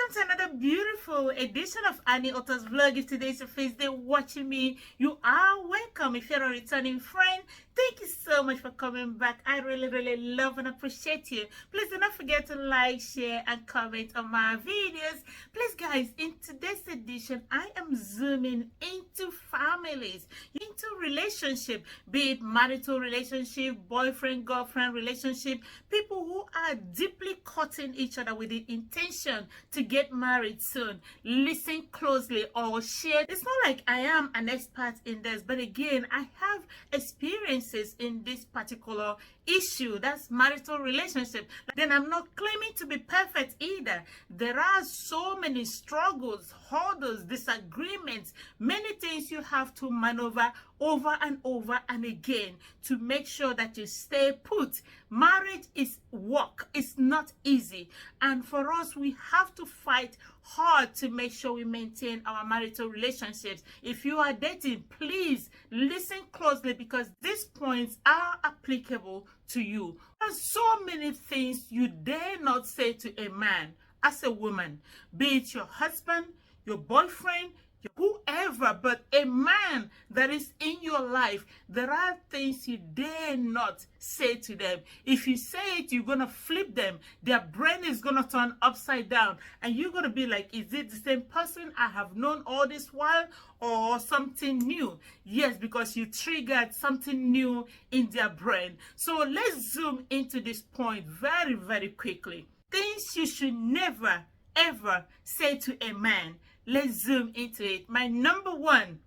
welcome to another beautiful edition of Annie Otter's vlog. If today's your first day watching me, you are welcome. If you're a returning friend, thank you so much for coming back. I really love and appreciate you. Please do not forget to like, share, and comment on my videos. Please guys, in today's edition, I am zooming into families, into relationship, be it marital relationship, boyfriend, girlfriend relationship, people who are deeply courting each other with the intention to get married soon. Listen closely or share. It's not like I am an expert in this, but again, I have experiences in this particular issue, that's marital relationship. Then I'm not claiming to be perfect either. There are so many struggles, hurdles, disagreements, many things you have to maneuver over and over and again to make sure that you stay put. Marriage is work. It's not easy. And for us, we have to fight hard to make sure we maintain our marital relationships. If you are dating, please listen closely because these points are applicable to you. There's so many things you dare not say to a man as a woman, be it your husband, your boyfriend, whoever, but a man that is in your life. There are things you dare not say to them. If you say it, you're gonna flip them. Their brain is gonna turn upside down, and you're gonna be like, is it the same person I have known all this while, or something new? Yes, because you triggered something new in their brain. So let's zoom into this point very quickly. Things you should never ever say to a man. Let's zoom into it. My number one,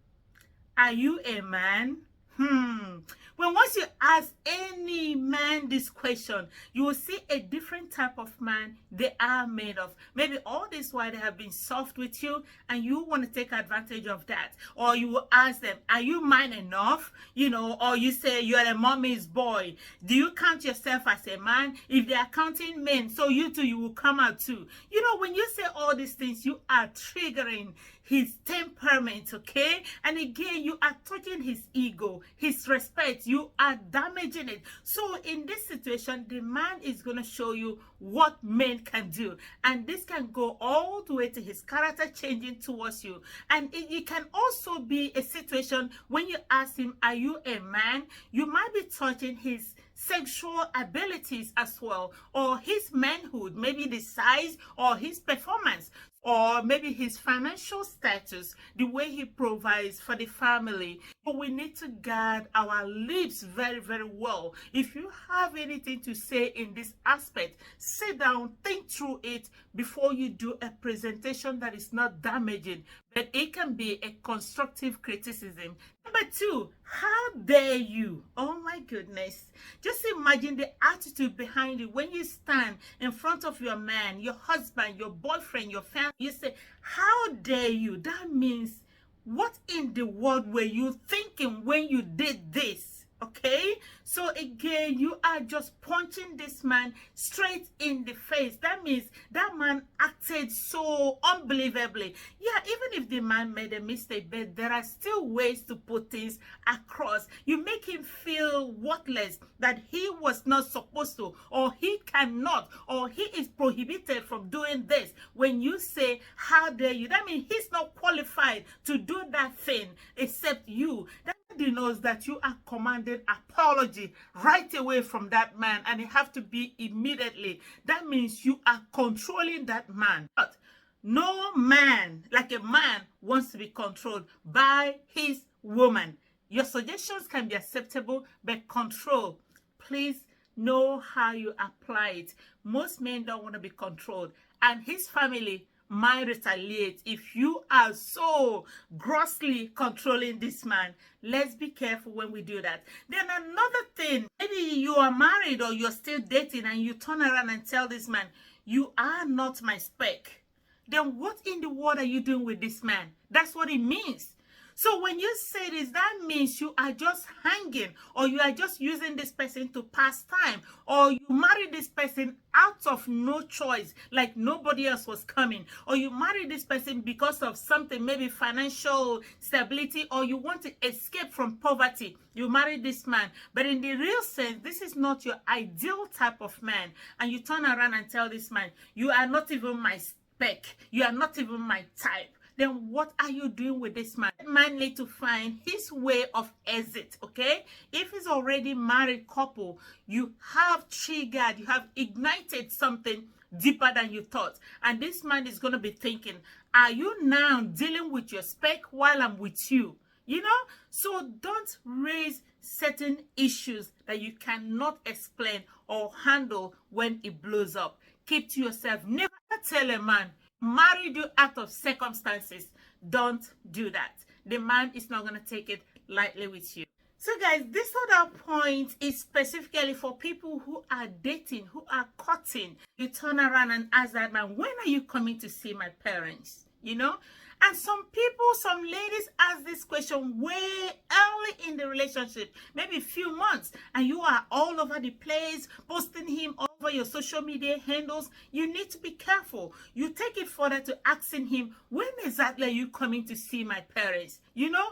are you a man? When once you ask any man this question, you will see a different type of man they are made of. Maybe all this while they have been soft with you and you want to take advantage of that. Or you will ask them, are you man enough? You know, or you say you're a mommy's boy. Do you count yourself as a man? If they are counting men, so you too, you will come out too. You know, when you say all these things, you are triggering his temperament, okay? And again, you are touching his ego, his respect. You are damaging it. So in this situation, the man is going to show you what men can do. And this can go all the way to his character changing towards you. And it can also be a situation when you ask him, are you a man? You might be touching his sexual abilities as well, or his manhood, maybe the size or his performance, or maybe his financial status, the way he provides for the family. But we need to guard our lips very well. If you have anything to say in this aspect, sit down, think through it before you do a presentation that is not damaging, but it can be a constructive criticism. Number two, how dare you? Oh my goodness. Just imagine the attitude behind it when you stand in front of your man, your husband, your boyfriend, your family. You say, how dare you? That means, what in the world were you thinking when you did this? Okay, so again, you are just punching this man straight in the face. That means that man acted so unbelievably. Yeah, even if the man made a mistake, but there are still ways to put things across. You make him feel worthless, that he was not supposed to, or he cannot, or he is prohibited from doing this. When you say, how dare you, that means he's not qualified to do that thing except you. That knows that you are commanding apology right away from that man, and it have to be immediately. That means you are controlling that man. But no man, like a man, wants to be controlled by his woman. Your suggestions can be acceptable, but control, please know how you apply it. Most men don't want to be controlled, and his family might retaliate if you are so grossly controlling this man. Let's be careful when we do that. Then another thing, maybe you are married or you're still dating and you turn around and tell this man, you are not my spec. Then what in the world are you doing with this man? That's what it means. So when you say this, that means you are just hanging, or you are just using this person to pass time, or you married this person out of no choice, like nobody else was coming, or you married this person because of something, maybe financial stability, or you want to escape from poverty. You married this man, but in the real sense, this is not your ideal type of man, and you turn around and tell this man, you are not even my spec. You are not even my type. Then what are you doing with this man? That man need to find his way of exit, okay? If he's already married couple, you have triggered, you have ignited something deeper than you thought. And this man is going to be thinking, are you now dealing with your spec while I'm with you? You know, so don't raise certain issues that you cannot explain or handle when it blows up. Keep to yourself. Never tell a man married you out of circumstances. Don't do that. The man is not going to take it lightly with you. So guys, this other point is specifically for people who are dating, who are courting. You turn around and ask that man, when are you coming to see my parents? You know? And some people, some ladies ask this question way early in the relationship, maybe a few months, and you are all over the place, posting him over your social media handles. You need to be careful. You take it further to asking him, when exactly are you coming to see my parents? You know?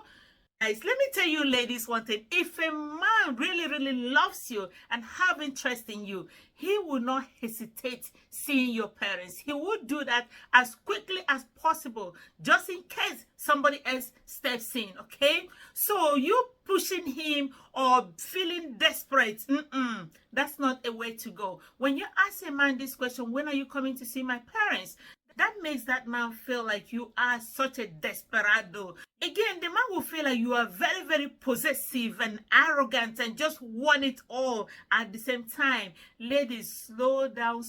Guys, let me tell you ladies one thing. If a man really loves you and have interest in you, he will not hesitate seeing your parents. He would do that as quickly as possible, just in case somebody else steps in, okay? So you pushing him or feeling desperate, that's not a way to go. When you ask a man this question, when are you coming to see my parents? That makes that man feel like you are such a desperado. Again, the man will feel like you are very possessive and arrogant and just want it all at the same time. Ladies, slow down.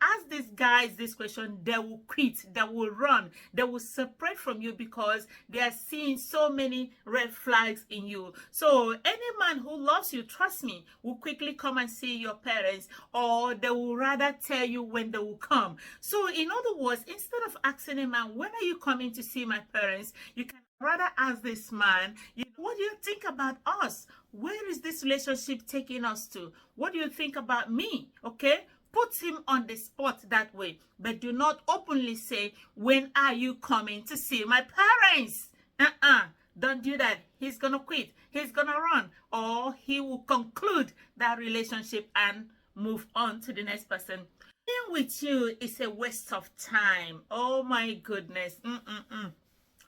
Ask these guys this question, they will quit, they will run, they will separate from you because they are seeing so many red flags in you. So any man who loves you, trust me, will quickly come and see your parents, or they will rather tell you when they will come. So in other words, instead of asking a man, when are you coming to see my parents, you can rather ask this man, what do you think about us? Where is this relationship taking us to? What do you think about me? Okay? Put him on the spot that way. But do not openly say, when are you coming to see my parents? Don't do that. He's going to quit. He's going to run. Or he will conclude that relationship and move on to the next person. Being with you is a waste of time. Oh my goodness.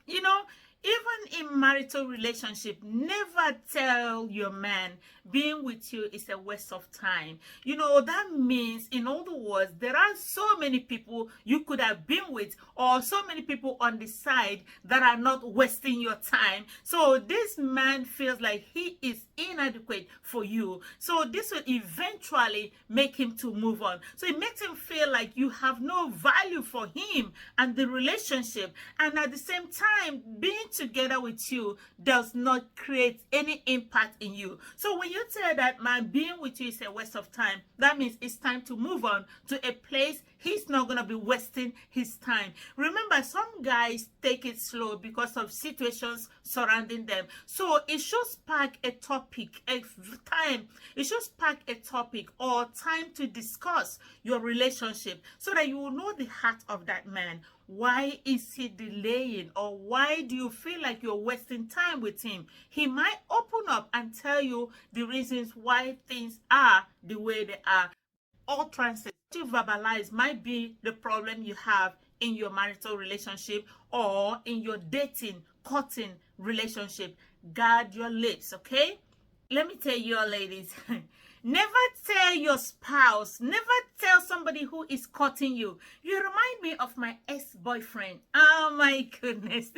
You know, even in marital relationship, never tell your man being with you is a waste of time. You know, that means, in other words, there are so many people you could have been with, or so many people on the side that are not wasting your time. So this man feels like he is inadequate for you. So this will eventually make him to move on. So it makes him feel like you have no value for him and the relationship. And at the same time, being together with you does not create any impact in you. So when you tell that man being with you is a waste of time, that means it's time to move on to a place he's not going to be wasting his time. Remember, some guys take it slow because of situations surrounding them. So it should spark a topic, it should spark a topic or time to discuss your relationship so that you will know the heart of that man. Why is he delaying, or why do you feel like you're wasting time with him? He might open up and tell you the reasons why things are the way they are. Utterances you verbalize might be the problem you have in your marital relationship or in your dating, courting relationship. Guard your lips, okay? Let me tell you all, ladies, never tell your spouse, never tell somebody who is courting you, you remind me of my ex-boyfriend. Oh my goodness.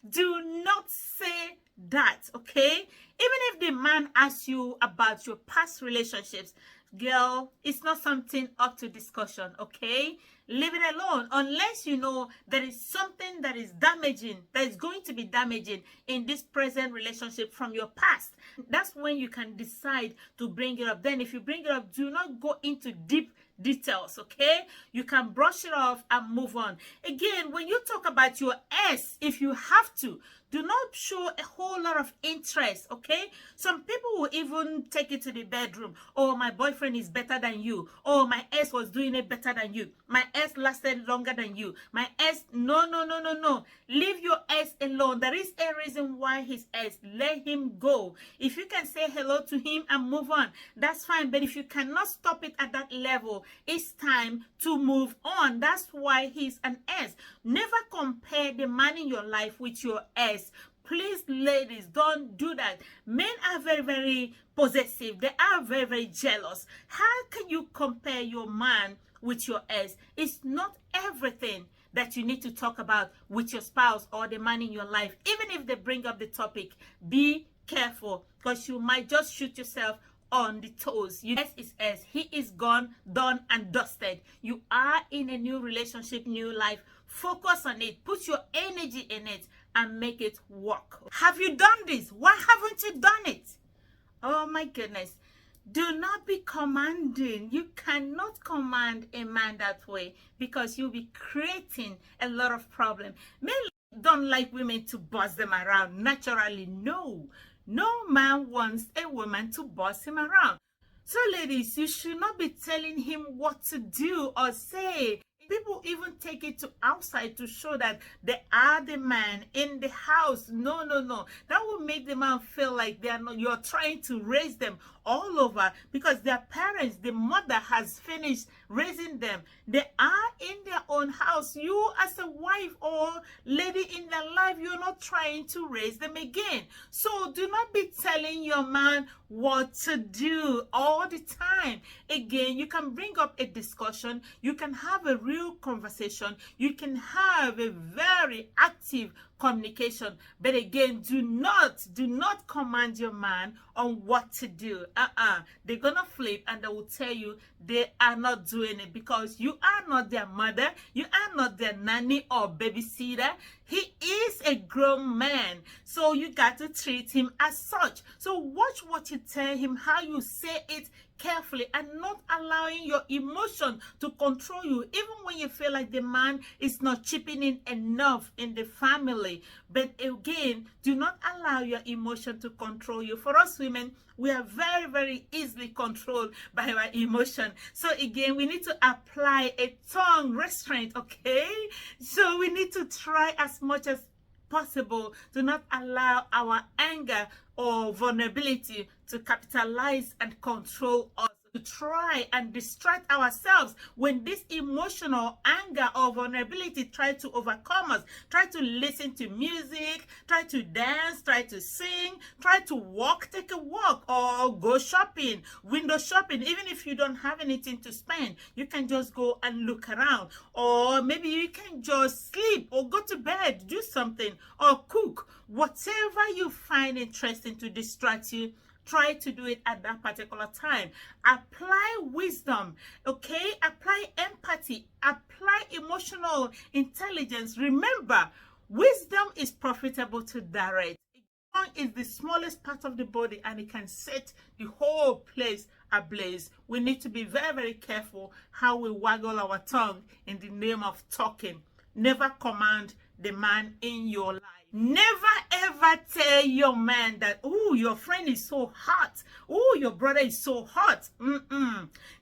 Do not say that, okay? Even if the man asks you about your past relationships, girl, it's not something up to discussion, okay? Leave it alone unless you know there is something that is damaging, that is going to be damaging in this present relationship from your past. That's when you can decide to bring it up. Then if you bring it up, do not go into deep details, okay? You can brush it off and move on. Again, when you talk about your ex, if you have to, do not show a whole lot of interest, okay? Some people will even take it to the bedroom. Oh, my boyfriend is better than you. Oh, my ex was doing it better than you. My ex lasted longer than you. My ex, no. Leave your ex alone. There is a reason why his ex. Let him go. If you can say hello to him and move on, that's fine. But if you cannot stop it at that level, it's time to move on. That's why he's an S. Never compare the man in your life with your S. Please, ladies, don't do that. Men are very, very possessive. They are very, very jealous. How can you compare your man with your ex? It's not everything that you need to talk about with your spouse or the man in your life. Even if they bring up the topic, be careful, because you might just shoot yourself on the toes. S is S. He is gone, done, and dusted. You are in a new relationship, new life. Focus on it. Put your energy in it and make it work. Have you done this? Why haven't you done it? Oh my goodness. Do not be commanding. You cannot command a man that way, because you'll be creating a lot of problems. Men don't like women to boss them around naturally. No. No man wants a woman to boss him around. So ladies, you should not be telling him what to do or say. People even take it to outside to show that they are the man in the house. No, no, no. That will make the man feel like they are not, you're trying to raise them all over, because their parents, the mother has finished raising them. They are in their own house. You as a wife or lady in their life, you're not trying to raise them again. So do not be telling your man what to do all the time. Again, you can bring up a discussion. You can have a real conversation. You can have a very active communication. But again, do not command your man on what to do. They're gonna flip and they will tell you they are not doing it, because you are not their mother, you are not their nanny or babysitter. He is a grown man, so you got to treat him as such. So watch what you tell him, how you say it carefully, and not allowing your emotion to control you, even when you feel like the man is not chipping in enough in the family. But again, do not allow your emotion to control you. For us women, we are very, very easily controlled by our emotion. So again, we need to apply a tongue restraint, okay? So we need to try as much as possible to not allow our anger or vulnerability to capitalize and control us, to try and distract ourselves when this emotional anger or vulnerability try to overcome us. Try to listen to music, try to dance, try to sing, try to walk, take a walk, or go shopping, window shopping. Even if you don't have anything to spend, you can just go and look around, or maybe you can just sleep or go to bed, do something, or cook. Whatever you find interesting to distract you, try to do it at that particular time. Apply wisdom, okay? Apply empathy, apply emotional intelligence. Remember, wisdom is profitable to direct. Tongue is the smallest part of the body, and it can set the whole place ablaze. We need to be very, very careful how we waggle our tongue in the name of talking. Never command the man in your life. Never ever tell your man that, oh, your friend is so hot. Oh, your brother is so hot.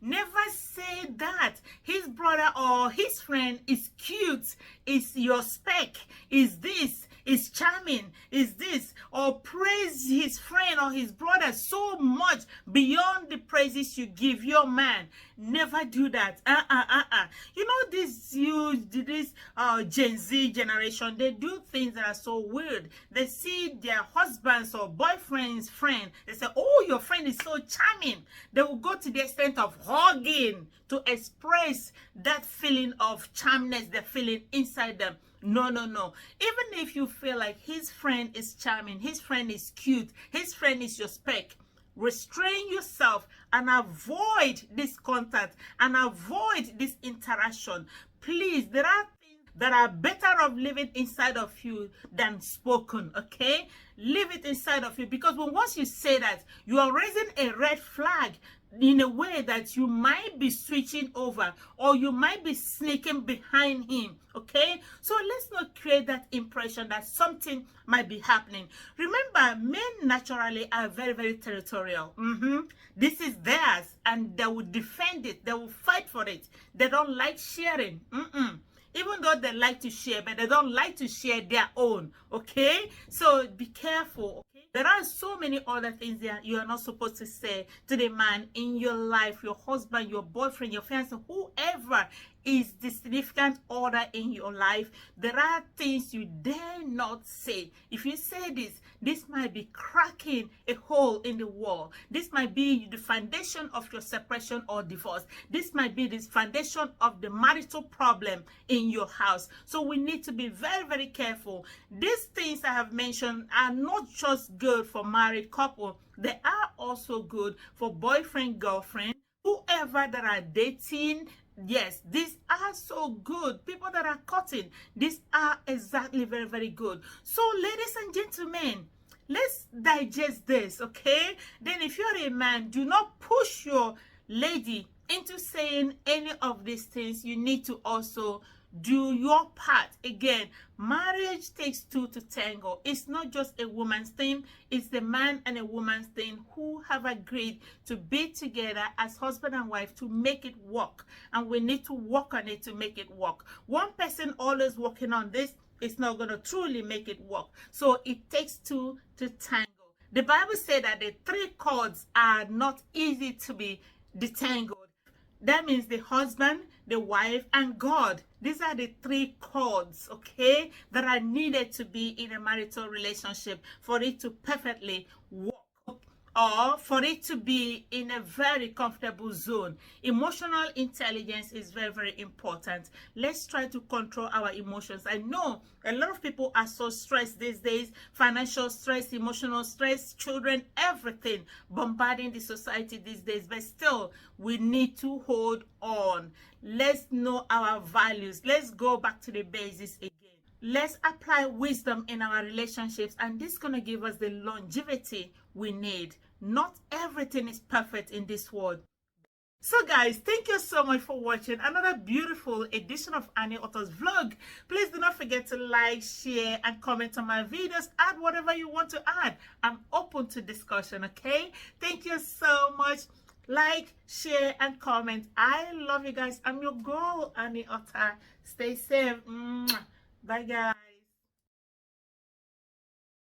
Never say that. His brother or his friend is cute, is your spec, is this, is charming, is this, or praise his friend or his brother so much beyond the praises you give your man. Never do that. You know, this Gen Z generation, they do things that are so weird. They see their husbands or boyfriend's friend, they say, oh, your friend is so charming. They will go to the extent of hugging to express that feeling of charmness they're feeling inside them. No, no, no. Even if you feel like his friend is charming, his friend is cute, his friend is your spec, restrain yourself and avoid this contact and avoid this interaction. Please, there are things that are better of living inside of you than spoken, okay? Leave it inside of you, because once you say that, you are raising a red flag in a way that you might be switching over, or you might be sneaking behind him, okay? So let's not create that impression that something might be happening. Remember, men naturally are very, very territorial. This is theirs, and they will defend it. They will fight for it. They don't like sharing. Even though they like to share, but they don't like to share their own, okay? So be careful, okay? There are so many other things that you are not supposed to say to the man in your life, your husband, your boyfriend, your fiance, whoever is the significant other in your life. There are things you dare not say. If you say this might be cracking a hole in the wall. This might be the foundation of your separation or divorce. This might be the foundation of the marital problem in your house. So we need to be very, very careful. These things I have mentioned are not just good for married couple. They are also good for boyfriend, girlfriend, whoever that are dating. Yes, these are so good. People that are cutting, these are exactly very, very good. So ladies and gentlemen, let's digest this, okay? Then if you're a man, do not push your lady into saying any of these things. You need to also do your part. Again, marriage takes two to tango. It's not just a woman's thing. It's the man and a woman's thing who have agreed to be together as husband and wife to make it work. And we need to work on it to make it work. One person always working on this, it's not going to truly make it work. So it takes two to tango. The Bible said that the three chords are not easy to be detangled. That means the husband, the wife, and God. These are the three chords, okay, that are needed to be in a marital relationship for it to perfectly work, or for it to be in a very comfortable zone. Emotional intelligence is very, very important. Let's try to control our emotions. I know a lot of people are so stressed these days, financial stress, emotional stress, children, everything bombarding the society these days, but still we need to hold on. Let's know our values. Let's go back to the basics again. Let's apply wisdom in our relationships, and this is going to give us the longevity we need. Not everything is perfect in this world. So guys, thank you so much for watching another beautiful edition of Annie Otto's vlog. Please do not forget to like, share, and comment on my videos. Add whatever you want to add. I'm open to discussion, okay? Thank you so much. Like, share, and comment. I love you guys. I'm your girl, Annie Otta. Stay safe. Bye guys.